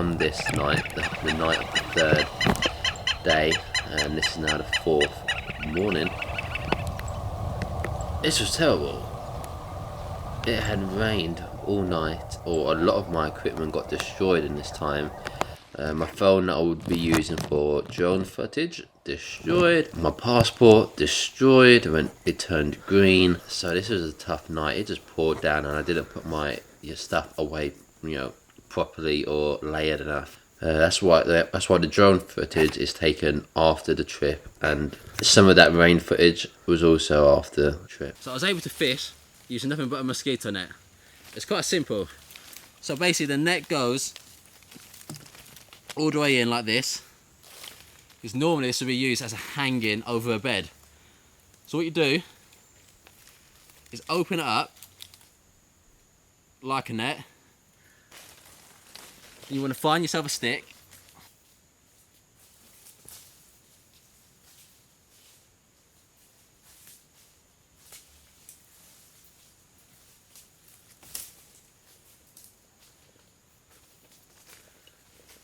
on this night, the night of the third day, and this is now the fourth morning. This was terrible. It had rained all night, or a lot of my equipment got destroyed in this time. My phone that I would be using for drone footage, destroyed. My passport, destroyed when it turned green. So this was a tough night. It just poured down and I didn't put my stuff away, properly or layered enough. That's why the drone footage is taken after the trip, and some of that rain footage was also after the trip. So I was able to fish using nothing but a mosquito net. It's quite simple. So basically the net goes all the way in like this, because normally this would be used as a hanging over a bed. So what you do is open it up like a net, and you want to find yourself a stick,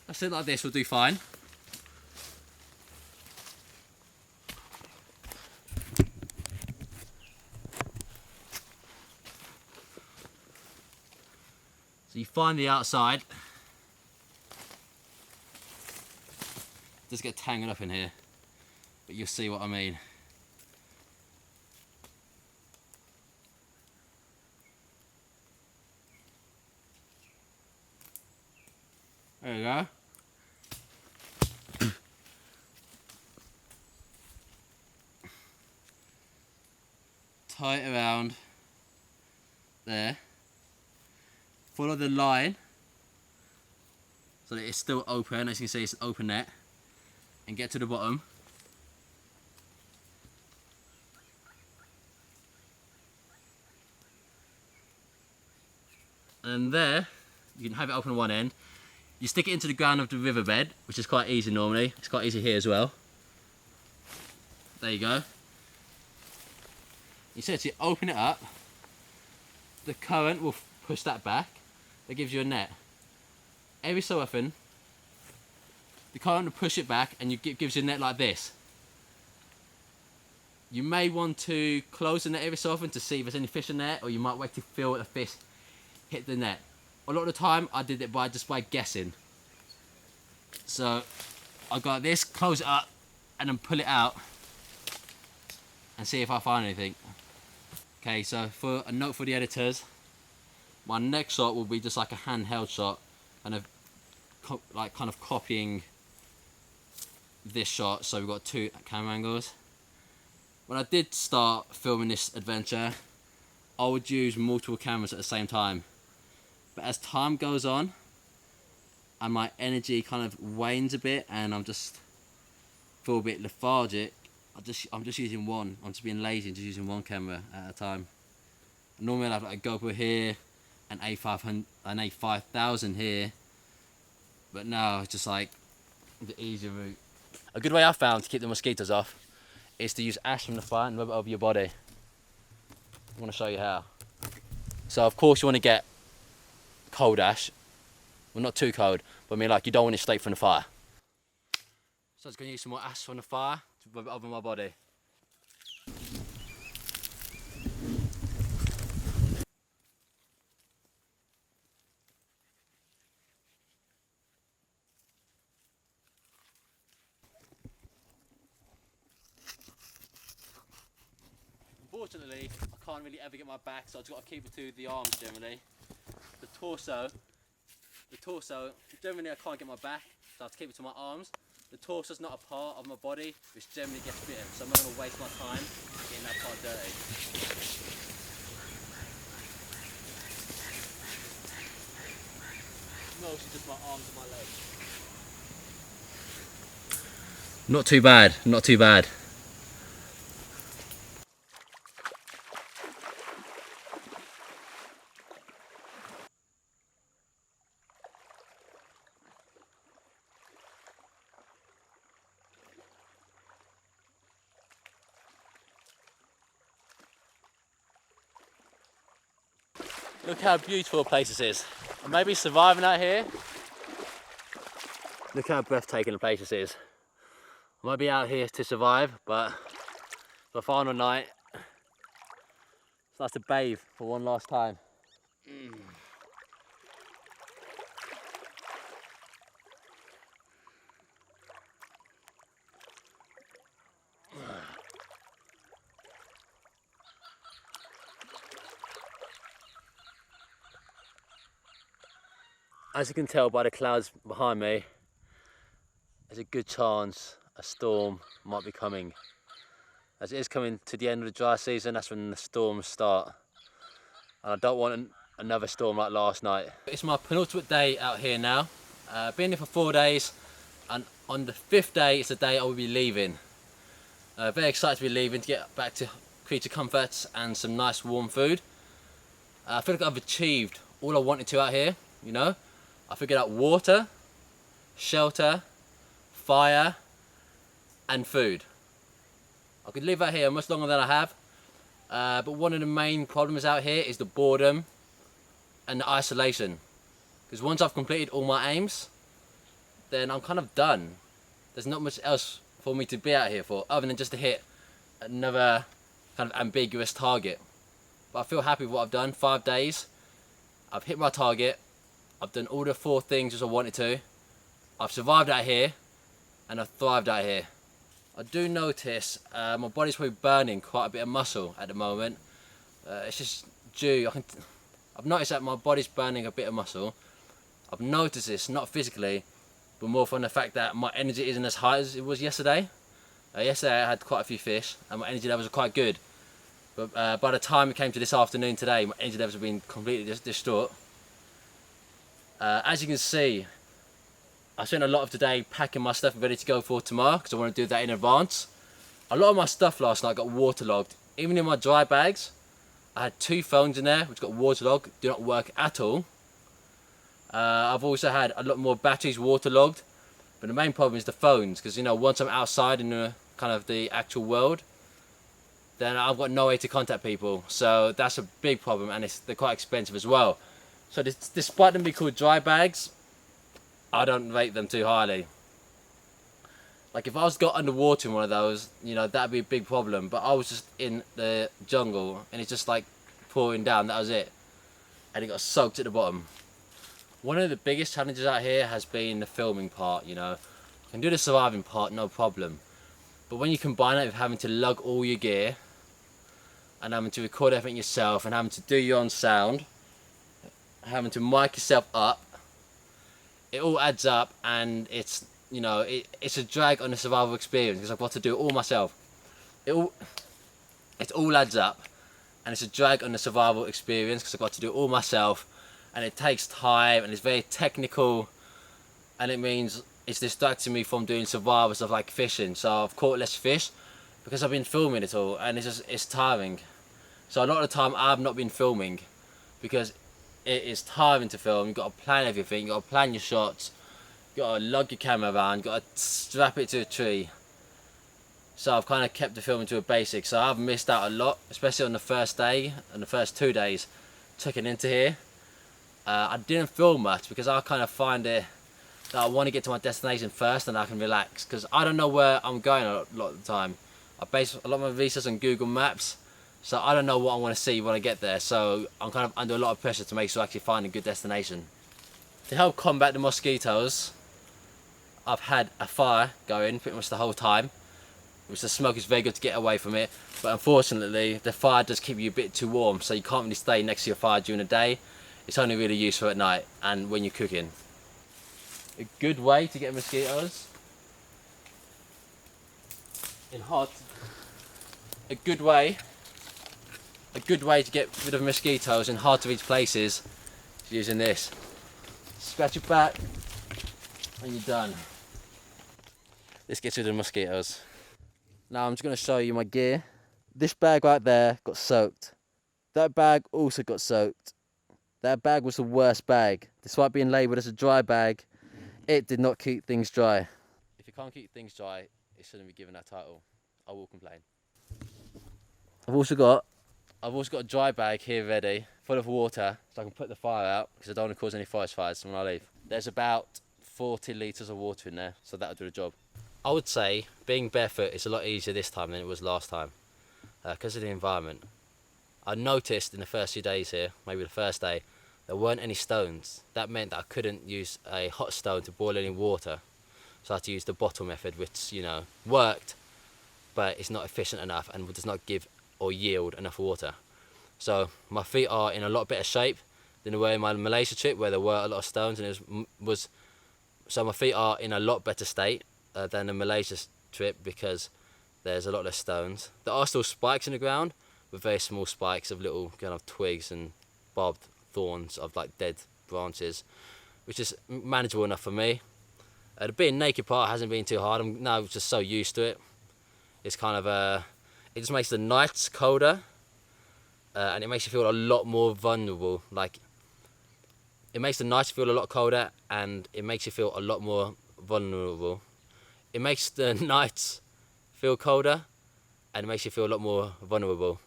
that's it, like this will do fine. So you find the outside. Just get tangled up in here, but you'll see what I mean. There you go. Tie it around there. Follow the line so that it's still open. As you can see, it's an open net. And get to the bottom. And there, you can have it open on one end. You stick it into the ground of the riverbed, which is quite easy normally. It's quite easy here as well. There you go. Essentially open it up. The current will push that back. That gives you a net. Every so often, the current will push it back and gives you a net like this. You may want to close the net every so often to see if there's any fish in there, or you might wait to feel the fish hit the net. A lot of the time I did it just by guessing. So I got this, close it up and then pull it out and see if I find anything. Okay, so for a note for the editors, my next shot will be just like a handheld shot, and kind of copying this shot, so we've got two camera angles. When I did start filming this adventure, I would use multiple cameras at the same time. But as time goes on, and my energy kind of wanes a bit, and I'm just feel a bit lethargic, I'm just using one. I'm just being lazy and just using one camera at a time. Normally I have like a GoPro here, an A5000 here, but now it's just like the easier route. A good way I found to keep the mosquitoes off is to use ash from the fire and rub it over your body. I want to show you how. So of course you want to get cold ash. Well, not too cold, but I mean like you don't want it straight from the fire. So I'm just going to use some more ash from the fire to rub it over my body. Unfortunately, I can't really ever get my back, so I've just got to keep it to the arms generally. The torso, generally I can't get my back, so I have to keep it to my arms. The torso's not a part of my body, which generally gets bitten, so I'm not going to waste my time getting that part dirty. Mostly just my arms and my legs. Not too bad, not too bad. Look how beautiful a place this is. I may be surviving out here, Look how breathtaking the place this is. I might be out here to survive, but for the final night, it's nice to bathe for one last time. As you can tell by the clouds behind me, there's a good chance a storm might be coming. As it is coming to the end of the dry season, that's when the storms start. And I don't want another storm like last night. It's my penultimate day out here now. Been here for 4 days, and on the 5th day is the day I will be leaving. Very excited to be leaving to get back to creature comforts and some nice warm food. I feel like I've achieved all I wanted to out here, you know. I figured out water, shelter, fire, and food. I could live out here much longer than I have, but one of the main problems out here is the boredom and the isolation. Because once I've completed all my aims, then I'm kind of done. There's not much else for me to be out here for, other than just to hit another kind of ambiguous target. But I feel happy with what I've done. 5 days, I've hit my target. I've done all the 4 things as I wanted to. I've survived out here, and I've thrived out here. I do notice my body's probably burning quite a bit of muscle at the moment. It's just due. I've noticed that my body's burning a bit of muscle. I've noticed this, not physically, but more from the fact that my energy isn't as high as it was yesterday. Yesterday I had quite a few fish, and my energy levels are quite good. But by the time it came to this afternoon today, my energy levels have been completely distraught. As you can see, I spent a lot of today packing my stuff ready to go for tomorrow because I want to do that in advance. A lot of my stuff last night got waterlogged. Even in my dry bags, I had 2 phones in there which got waterlogged, do not work at all. I've also had a lot more batteries waterlogged, but the main problem is the phones, because you know, once I'm outside in the kind of the actual world, then I've got no way to contact people. So that's a big problem, and they're quite expensive as well. So despite them being called dry bags, I don't rate them too highly. Like if I was got underwater in one of those, you know, that'd be a big problem. But I was just in the jungle and it's just like pouring down, that was it. And it got soaked at the bottom. One of the biggest challenges out here has been the filming part, you know. You can do the surviving part, no problem. But when you combine it with having to lug all your gear and having to record everything yourself and having to do your own sound, having to mic yourself up, it all adds up, and it's, you know, it's a drag on the survival experience because I've got to do it all myself. It all adds up, and it's a drag on the survival experience because I've got to do it all myself, and it takes time and it's very technical, and it means it's distracting me from doing survival stuff like fishing. So I've caught less fish because I've been filming it all, and it's tiring. So a lot of the time I've not been filming because it is tiring to film. You've got to plan everything, you've got to plan your shots, you've got to lug your camera around, you've got to strap it to a tree. So I've kind of kept the filming to a basic. So I've missed out a lot, especially on the first day and the first 2 days checking into here. I didn't film much because I kind of find it that I want to get to my destination first and I can relax, because I don't know where I'm going a lot of the time. I base a lot of my research on Google Maps, so I don't know what I want to see when I get there. So I'm kind of under a lot of pressure to make sure I actually find a good destination. To help combat the mosquitoes, I've had a fire going pretty much the whole time, which the smoke is very good to get away from it. But unfortunately, the fire does keep you a bit too warm, so you can't really stay next to your fire during the day. It's only really useful at night and when you're cooking. A good way to get mosquitoes in hot. A good way to get rid of mosquitoes in hard to reach places is using this. Scratch your back and you're done. This gets rid of the mosquitoes. Now I'm just going to show you my gear. This bag right there got soaked. That bag also got soaked. That bag was the worst bag. Despite being labelled as a dry bag, it did not keep things dry. If you can't keep things dry, it shouldn't be given that title. I will complain. I've also got a dry bag here ready, full of water, so I can put the fire out, because I don't want to cause any forest fires when I leave. There's about 40 litres of water in there, so that'll do the job. I would say being barefoot is a lot easier this time than it was last time because of the environment. I noticed in the first few days here, maybe the first day, there weren't any stones. That meant that I couldn't use a hot stone to boil any water. So I had to use the bottle method, which, you know, worked, but it's not efficient enough and does not give or yield enough water. So my feet are in a lot better shape than they were in my Malaysia trip, where there were a lot of stones, and so my feet are in a lot better state than the Malaysia trip because there's a lot less stones. There are still spikes in the ground, with very small spikes of little kind of twigs and barbed thorns of like dead branches, which is manageable enough for me. The being naked part hasn't been too hard. I'm now just so used to it. It's kind of it just makes the nights colder, and it makes you feel a lot more vulnerable. Like, it makes the nights feel a lot colder, and it makes you feel a lot more vulnerable. It makes the nights feel colder, and it makes you feel a lot more vulnerable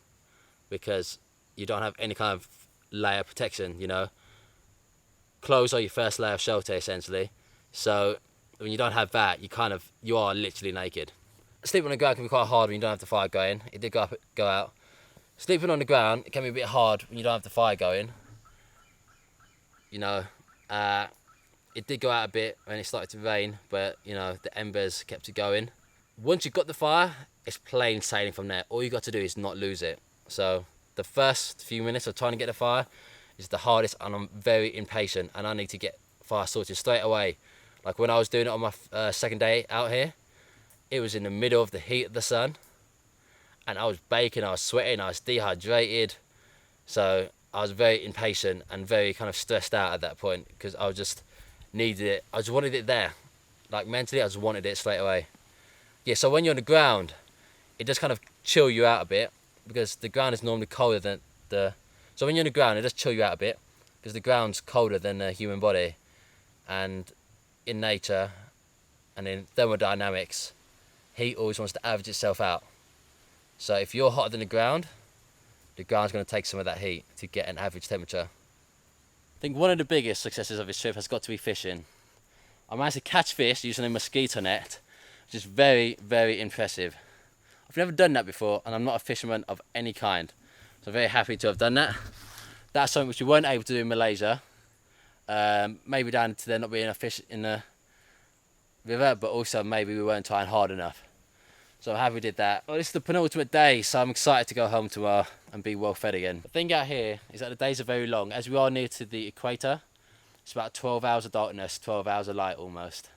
because you don't have any kind of layer of protection, you know. Clothes are your first layer of shelter, essentially. So when you don't have that, you are literally naked. Sleeping on the ground can be quite hard when you don't have the fire going. It did go out. Sleeping on the ground, it can be a bit hard when you don't have the fire going. You know, it did go out a bit when it started to rain, but, you know, the embers kept it going. Once you've got the fire, it's plain sailing from there. All you got to do is not lose it. So the first few minutes of trying to get the fire is the hardest, and I'm very impatient, and I need to get fire sorted straight away. Like when I was doing it on my second day out here, it was in the middle of the heat of the sun, and I was baking, I was sweating, I was dehydrated. So I was very impatient and very kind of stressed out at that point because I just needed it. I just wanted it there. Like mentally, I just wanted it straight away. Yeah, so when you're on the ground, it does kind of chill you out a bit because the ground is normally colder than so when you're on the ground, it does chill you out a bit because the ground's colder than the human body. And in nature and in thermodynamics, heat always wants to average itself out. So if you're hotter than the ground's going to take some of that heat to get an average temperature. I think one of the biggest successes of this trip has got to be fishing. I managed to catch fish using a mosquito net, which is very, very impressive. I've never done that before, and I'm not a fisherman of any kind. So I'm very happy to have done that. That's something which we weren't able to do in Malaysia. Maybe down to there not being a fish in the river, but also maybe we weren't trying hard enough. So I'm happy we did that. Well, this is the penultimate day, so I'm excited to go home tomorrow and be well fed again. The thing out here is that the days are very long. As we are near to the equator, it's about 12 hours of darkness, 12 hours of light almost.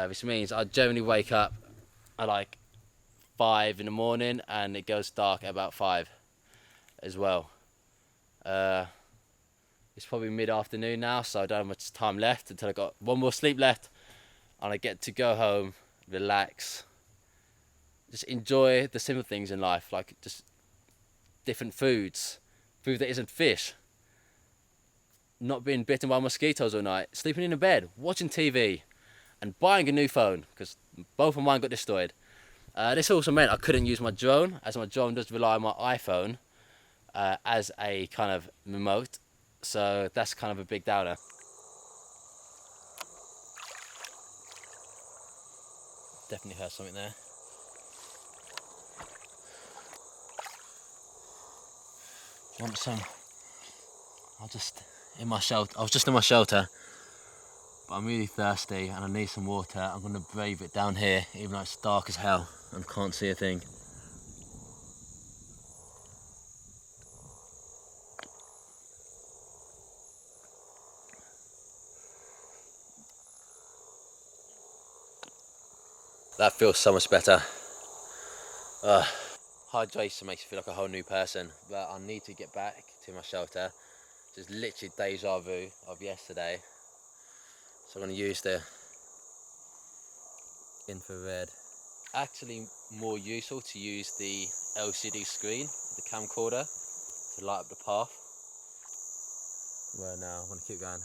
Which means I generally wake up at like 5 in the morning and it goes dark at about 5 as well. It's probably mid-afternoon now, so I don't have much time left until I got one more sleep left, and I get to go home, relax, just enjoy the simple things in life, like just different food that isn't fish, not being bitten by mosquitoes all night, sleeping in a bed, watching TV, and buying a new phone because both of mine got destroyed. This also meant I couldn't use my drone, as my drone does rely on my iPhone as a kind of remote. So that's kind of a big downer. Definitely heard something there. Want some? I was just in my shelter, but I'm really thirsty and I need some water. I'm gonna brave it down here, even though it's dark as hell and can't see a thing. That feels so much better. Hydration makes you feel like a whole new person, but I need to get back to my shelter. It's literally deja vu of yesterday. So I'm going to use the infrared. Actually more useful to use the LCD screen, the camcorder, to light up the path. Well, now I'm going to keep going.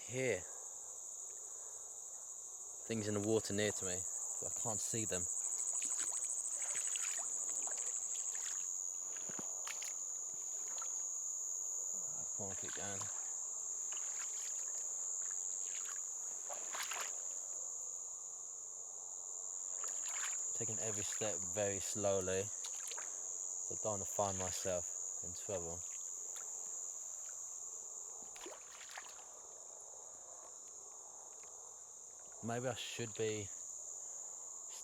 Here, things in the water near to me, but I can't see them. Come on, keep going. Taking every step very slowly, so I don't want to find myself in trouble. Maybe I should be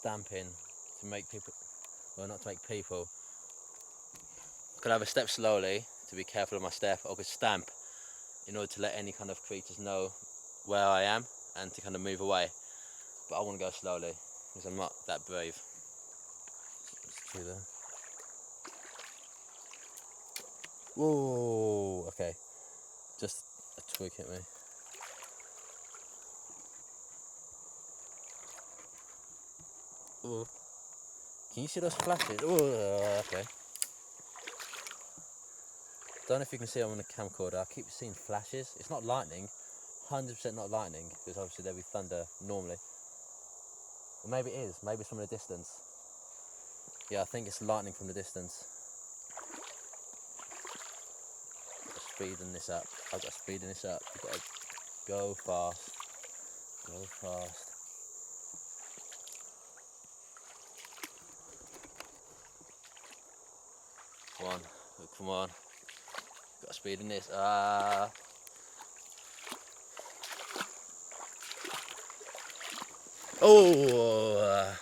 stamping to make people, well, not to make people. Could I have a step slowly to be careful of my step, or could stamp in order to let any kind of creatures know where I am and to kind of move away. But I want to go slowly because I'm not that brave. It's true there. Whoa, okay. Just a twig hit me. Ooh. Can you see those flashes? Oh, okay. Don't know if you can see them on the camcorder. I keep seeing flashes. It's not lightning, 100% not lightning, because obviously there'll be thunder normally. Or maybe it is. Maybe it's from the distance. Yeah, I think it's lightning from the distance. Speeding this up. I've got speeding this up. You've got to go fast. Go fast. Come on. Oh, come on. Got to speed in this. Oh!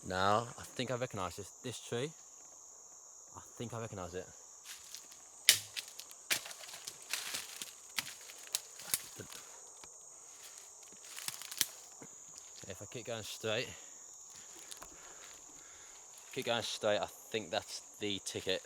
Now, I think I recognise this tree. I think I recognise it. If I keep going straight, I think that's the ticket.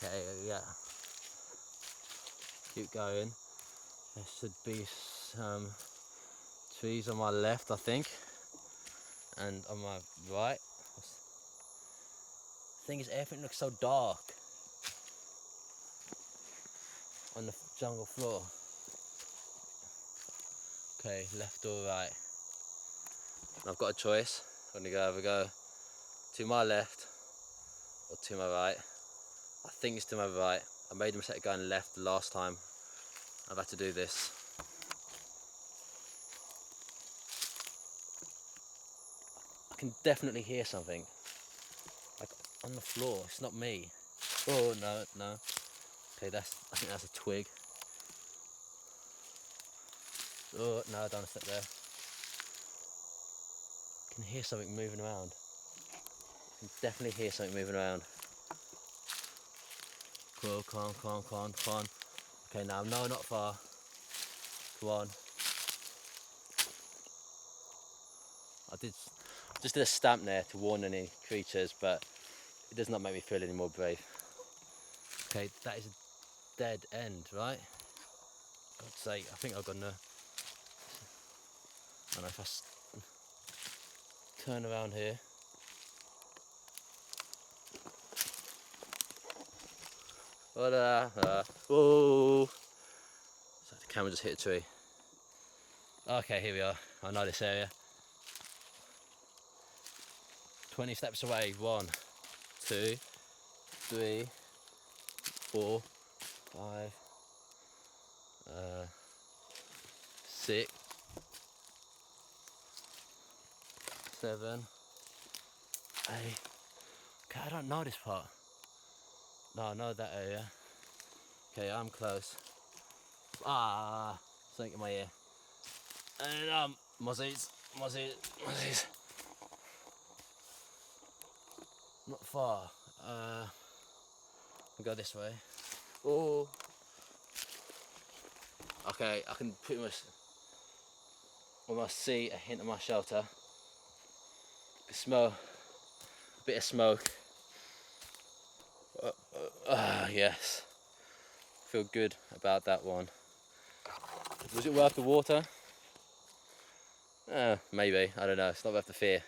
Okay, yeah. Keep going. There should be some trees on my left, I think, and on my right. The thing is, everything looks so dark on the jungle floor. Okay, left or right. I've got a choice. I'm gonna either go to my left or to my right. I think it's to my right. I made the mistake of going left the last time. I've had to do this. I can definitely hear something. Like on the floor. It's not me. Oh no, no. Okay, I think that's a twig. Oh no, I don't want to step there. I can hear something moving around. I can definitely hear something moving around. Cool, come on. Okay, now no, not far. Come on. I just did a stamp there to warn any creatures, but it does not make me feel any more brave. Okay, that is a dead end, right? God's sake, I think I've got no. I don't know if I turn around here. Whoa! So the camera just hit a tree. Okay, here we are. I know this area. 20 steps away. 1, 2, 3, 4, 5, 6, 7, 8. Okay, I don't know this part. No, I know that area. Okay, I'm close. Something in my ear. And mozzies. Not far. I'll go this way. Oh. Okay, I can pretty much. almost see a hint of my shelter. You smell a bit of smoke. Yes, feel good about that one. Was it worth the water? Maybe, I don't know, it's not worth the fear.